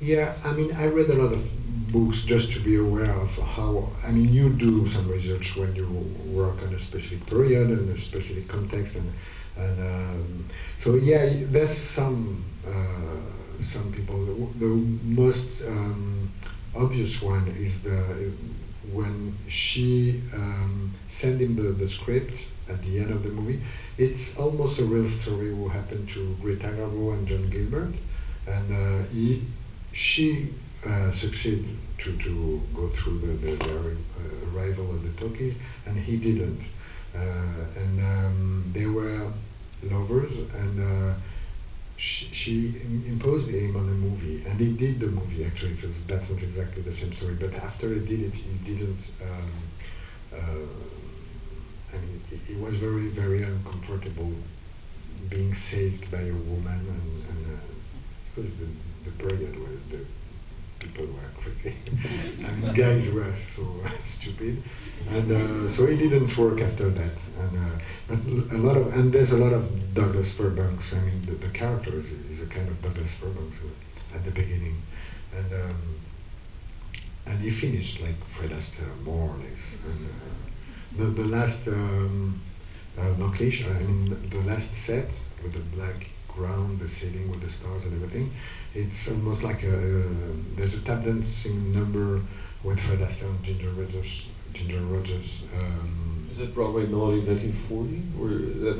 Yeah, I mean, I read a lot of books just to be aware of how, I mean, you do some research when you work on a specific period and a specific context, and so yeah, there's some people. The most obvious one is when she sent him the script at the end of the movie. It's almost a real story who happened to Greta Garbo and John Gilbert, and she succeeded to go through the arrival of the talkies, and he didn't. And they were lovers, and she imposed him on the movie, and he did the movie actually. So that's not exactly the same story, but after he did it, he didn't. I mean, it was very, very uncomfortable being saved by a woman, and it was the period where the people were crazy. I mean, guys were so stupid, and so it didn't work after that. And but there's a lot of Douglas Fairbanks. I mean, the character is a kind of Douglas Fairbanks at the beginning, and he finished like Fred Astaire more or less. And the last location, I mean, the last set with the black ground, the ceiling with the stars and everything, it's almost like there's a tap dancing number with Fred Astaire and Ginger Rogers. Is that Broadway Melody 1940, or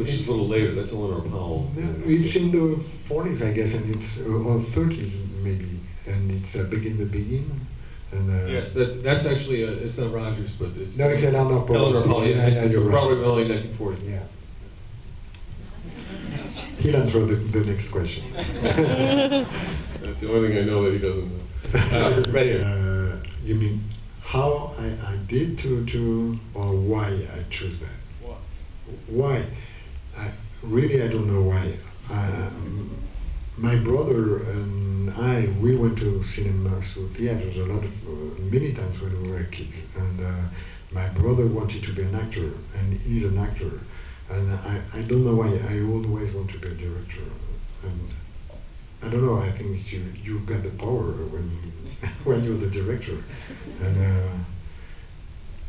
which is a little later? That's Eleanor Powell. It's in the 40s, I guess, and it's or 30s maybe, and it's Begin the Begin. And, yes, that's actually it's not Rogers, but it's no, it's Eleanor Powell. Eleanor Powell, yeah, you're Broadway right. Melody 1940. Yeah. He'll answer the next question. That's the only thing I know that he doesn't know. Right here. You mean how I did to or why I chose that? What? Why? Really, I don't know why. My brother and I, we went to cinema, so theaters a lot of, many times when we were kids. And my brother wanted to be an actor, and he's an actor. And I don't know why, I always want to be a director. And I don't know, I think you've got the power when you're the director. And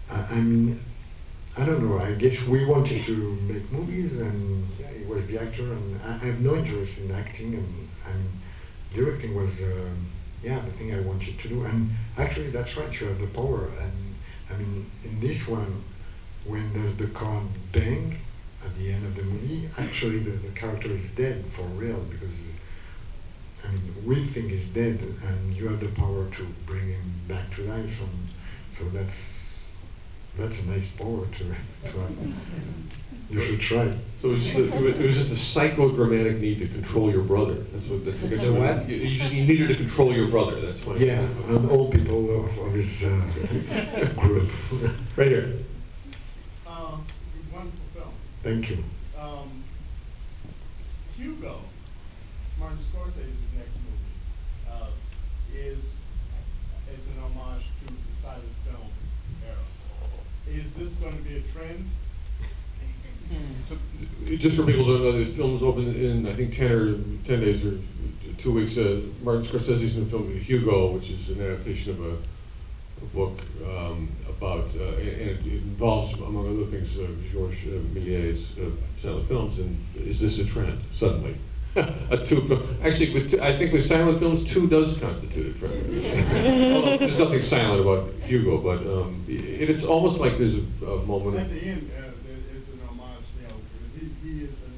I mean, I don't know, I guess we wanted to make movies, and yeah, he was the actor, and I have no interest in acting, and directing was yeah, the thing I wanted to do. And actually that's right, you have the power. And I mean, in this one, when there's the car bang at the end of the movie, actually the character is dead for real, because I mean, we think he's dead, and you have the power to bring him back to life, and so that's a nice power to have. You should try. So it was just a psychodramatic need to control your brother. That's what. That's what? You needed to control your brother. That's why. Yeah, and all people of his group. Right here. Wonderful film. Thank you. Hugo, Martin Scorsese's next movie, is an homage to the silent film era. Is this going to be a trend? So, just for people who don't know, this film was open in I think 10 days or 2 weeks. Martin Scorsese's new film Hugo, which is an adaptation of a book about, and it involves, among other things, Georges Méliès's silent films. And is this a trend suddenly? Actually, I think with silent films, 2 does constitute a trend. Well, there's nothing silent about Hugo, but it's almost like there's a moment. At the end, it's an homage, you know, he is a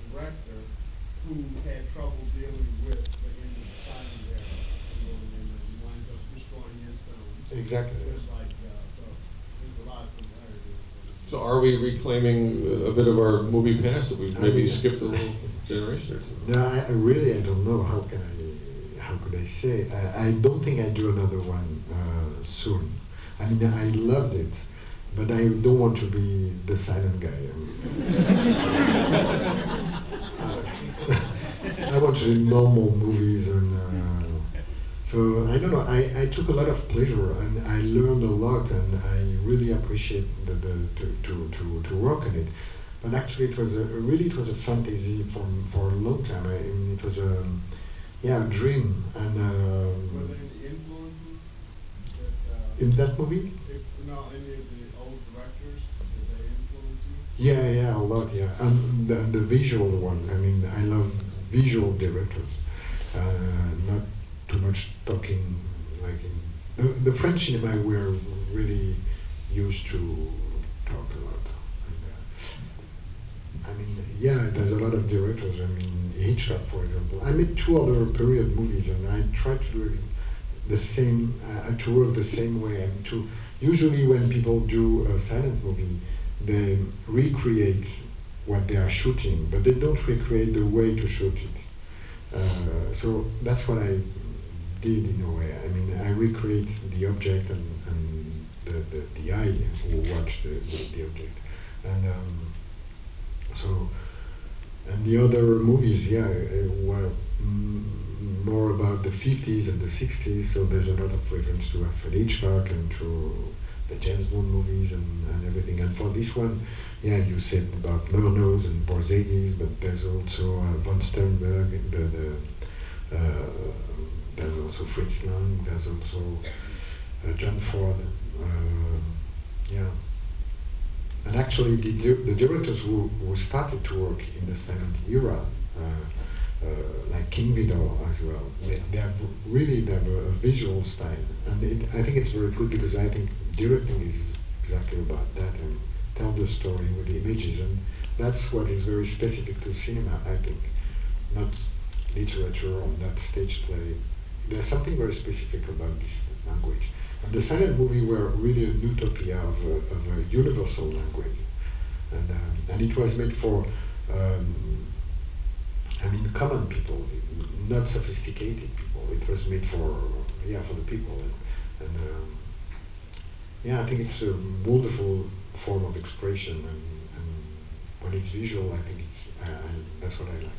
director who had trouble dealing with the end of the silent era, and he winds up destroying his films. Exactly. It's like, so there's a lot of similarities. So are we reclaiming a bit of our movie past that we've maybe skipped a little generation or two? No, I really don't know. How could I say? I don't think I do another one soon. I mean, I loved it, but I don't want to be the silent guy. I want to do normal movies, and so I don't know. I took a lot of pleasure, and I learned a lot, and I really appreciate to work on it. But actually, it was a fantasy for a long time. I mean, it was a dream, and In that movie? No, any of the old directors, did they influence you? Yeah, a lot, yeah. And the visual one, I mean, I love visual directors. Not too much talking, like in the French cinema, we're really used to talk a lot. And, I mean, yeah, there's a lot of directors. I mean, Hitchcock, for example. I made 2 other period movies, and I try to do the same, to work the same way. And usually when people do a silent movie, they recreate what they are shooting, but they don't recreate the way to shoot it. So that's what I did in a way. I mean, I recreate the object and the eye who watch the object. And so, and the other movies, yeah, were more about the 50s and the 60s, so there's a lot of reference to Alfred Hitchcock and to the James Bond movies and everything. And for this one, yeah, you said about Murnau's and Borzegui's, but there's also von Sternberg, there's also Fritz Lang, there's also John Ford, yeah. And actually, the directors who started to work in the silent era, like King Vidor as well, they have a visual style, and I think it's very good because I think directing is exactly about that and tell the story with the images, and that's what is very specific to cinema, I think, not literature or not stage play. There's something very specific about this language. And the silent movie were really an utopia of a universal language, and it was made for, I mean, common people, not sophisticated people. It was made for the people, and yeah, I think it's a wonderful form of expression, and when it's visual, I think that's what I like.